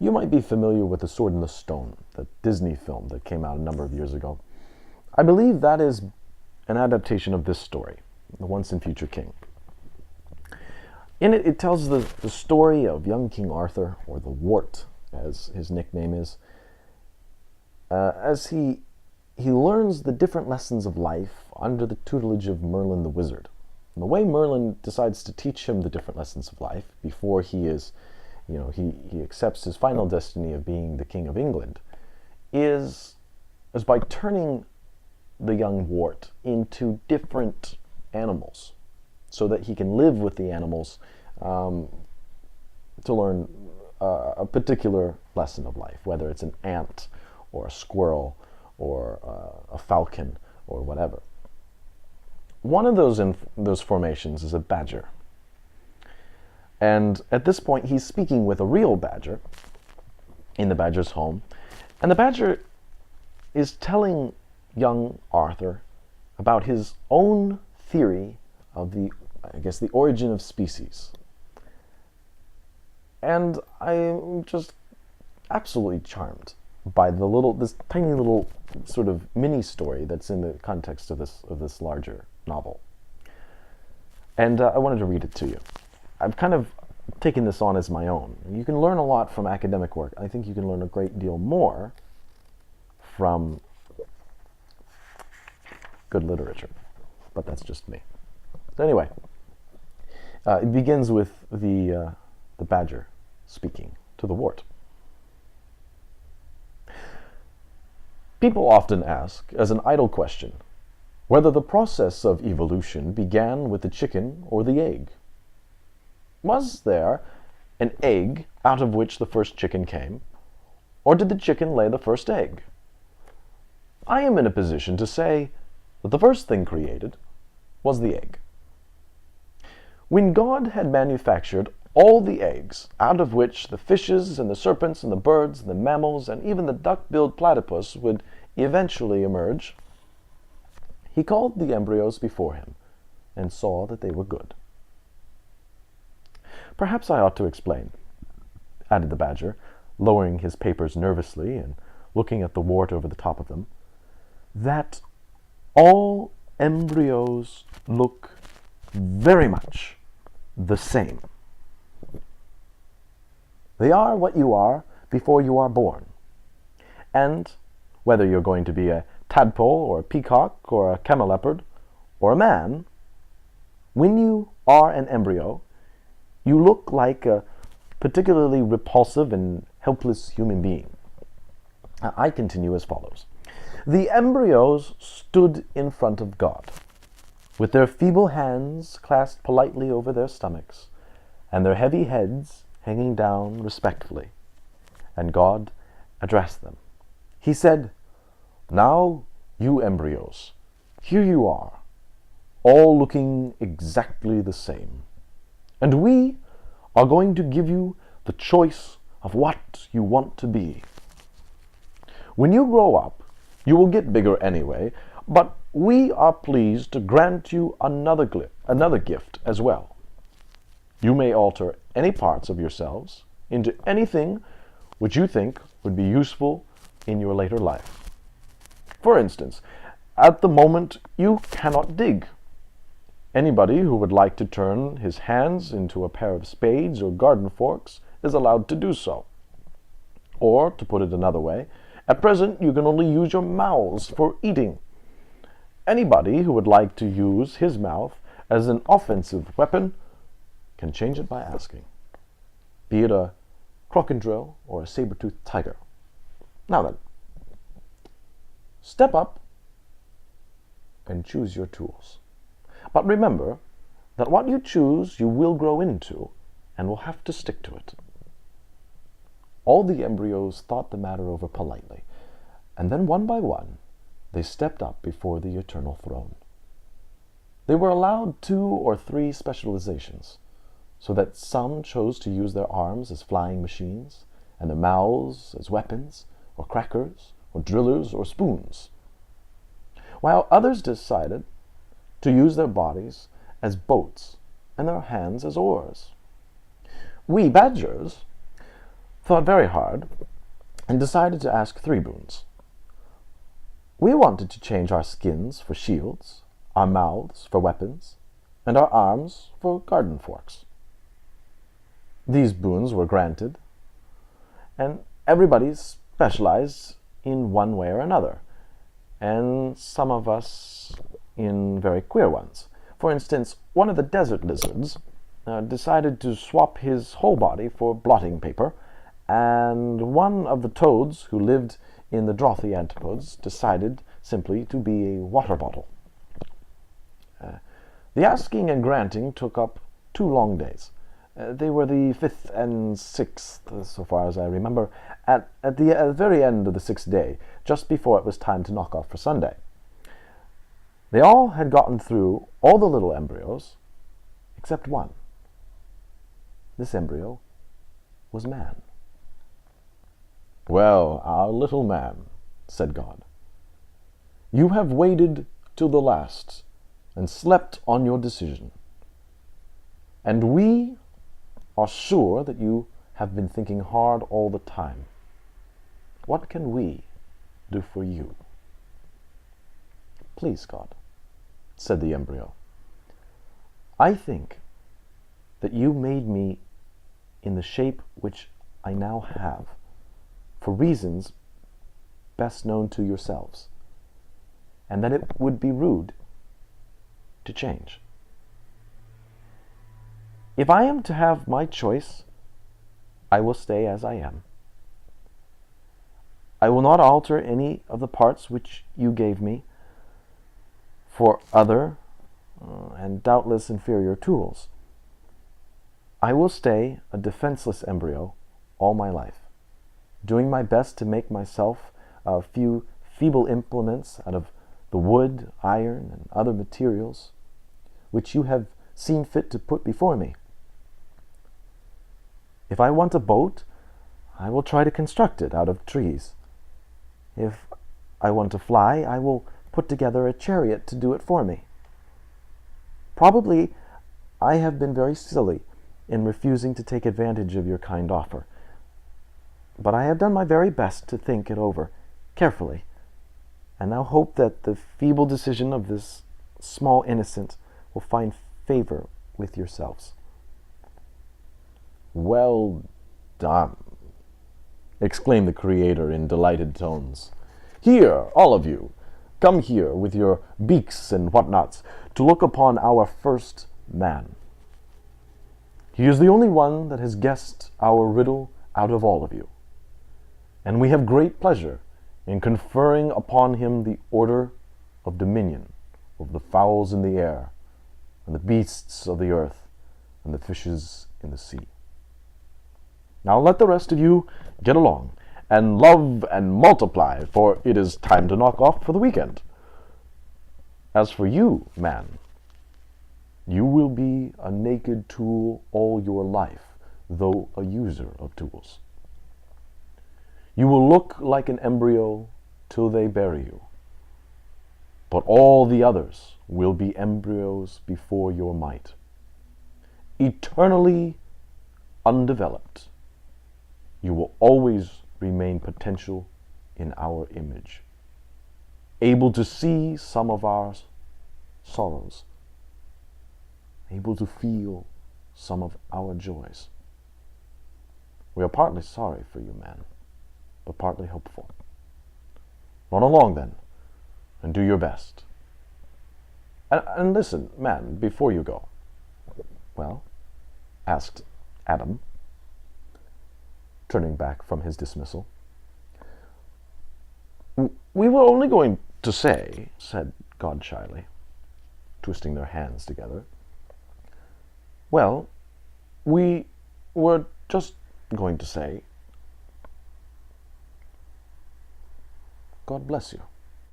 You might be familiar with The Sword in the Stone, the Disney film that came out a number of years ago. I believe that is an adaptation of this story, The Once and Future King. In it, it tells the story of young King Arthur, or the Wart, as his nickname is, as he learns the different lessons of life under the tutelage of Merlin the Wizard. And the way Merlin decides to teach him the different lessons of life before he accepts his final destiny of being the King of England is by turning the young Wart into different animals so that he can live with the animals to learn a particular lesson of life, whether it's an ant or a squirrel or a falcon or whatever. One of those formations is a badger. And at this point, he's speaking with a real badger in the badger's home. And the badger is telling young Arthur about his own theory of the origin of species. And I'm just absolutely charmed by this tiny little sort of mini story that's in the context of this larger novel. And I wanted to read it to you. I've kind of taken this on as my own. You can learn a lot from academic work. I think you can learn a great deal more from good literature, but that's just me. So anyway, it begins with the badger speaking to the Wart. People often ask, as an idle question, whether the process of evolution began with the chicken or the egg. Was there an egg out of which the first chicken came, or did the chicken lay the first egg? I am in a position to say that the first thing created was the egg. When God had manufactured all the eggs out of which the fishes and the serpents and the birds and the mammals and even the duck-billed platypus would eventually emerge, he called the embryos before him and saw that they were good. Perhaps I ought to explain, added the badger, lowering his papers nervously and looking at the Wart over the top of them, that all embryos look very much the same. They are what you are before you are born. And whether you're going to be a tadpole or a peacock or a camelopard or a man, when you are an embryo, you look like a particularly repulsive and helpless human being. I continue as follows. The embryos stood in front of God, with their feeble hands clasped politely over their stomachs, and their heavy heads hanging down respectfully. And God addressed them. He said, "Now, you embryos, here you are, all looking exactly the same. And we are going to give you the choice of what you want to be. When you grow up, you will get bigger anyway, but we are pleased to grant you another gift as well. You may alter any parts of yourselves into anything which you think would be useful in your later life. For instance, at the moment you cannot dig. Anybody who would like to turn his hands into a pair of spades or garden forks is allowed to do so. Or, to put it another way, at present you can only use your mouths for eating. Anybody who would like to use his mouth as an offensive weapon can change it by asking, be it a crocodile or a saber-toothed tiger. Now then, step up and choose your tools. But remember that what you choose you will grow into and will have to stick to it." All the embryos thought the matter over politely, and then one by one they stepped up before the eternal throne. They were allowed 2 or 3 specializations, so that some chose to use their arms as flying machines, and their mouths as weapons, or crackers, or drillers, or spoons, while others decided to use their bodies as boats and their hands as oars. We badgers thought very hard and decided to ask three boons. We wanted to change our skins for shields, our mouths for weapons, and our arms for garden forks. These boons were granted, and everybody specialized in one way or another, and some of us in very queer ones. For instance, one of the desert lizards decided to swap his whole body for blotting paper, and one of the toads who lived in the Drothy antipodes decided simply to be a water bottle. The asking and granting took up 2 long days. They were the 5th and 6th, so far as I remember, at the very end of the 6th day, just before it was time to knock off for Sunday. They all had gotten through all the little embryos, except one. This embryo was man. "Well, our little man," said God, "you have waited till the last and slept on your decision. And we are sure that you have been thinking hard all the time. What can we do for you?" "Please, God," said the embryo, "I think that you made me in the shape which I now have, for reasons best known to yourselves, and that it would be rude to change. If I am to have my choice, I will stay as I am. I will not alter any of the parts which you gave me for other and doubtless inferior tools. I will stay a defenseless embryo all my life, doing my best to make myself a few feeble implements out of the wood, iron, and other materials which you have seen fit to put before me. If I want a boat, I will try to construct it out of trees. If I want to fly, I will put together a chariot to do it for me. Probably I have been very silly in refusing to take advantage of your kind offer, but I have done my very best to think it over carefully, and now hope that the feeble decision of this small innocent will find favor with yourselves." "Well done," exclaimed the Creator in delighted tones. "Here, all of you, come here with your beaks and whatnots to look upon our first man. He is the only one that has guessed our riddle out of all of you, and we have great pleasure in conferring upon him the order of dominion over the fowls in the air, and the beasts of the earth, and the fishes in the sea. Now let the rest of you get along, and love and multiply, for it is time to knock off for the weekend. As for you, man, you will be a naked tool all your life, though a user of tools. You will look like an embryo till they bury you, but all the others will be embryos before your might, eternally undeveloped. You will always remain potential in our image, able to see some of our sorrows, able to feel some of our joys. We are partly sorry for you, man, but partly hopeful. Run along, then, and do your best. And listen, man, before you go." "Well?" asked Adam, turning back from his dismissal. "We were only going to say," said God shyly, twisting their hands together. "Well, we were just going to say, God bless you."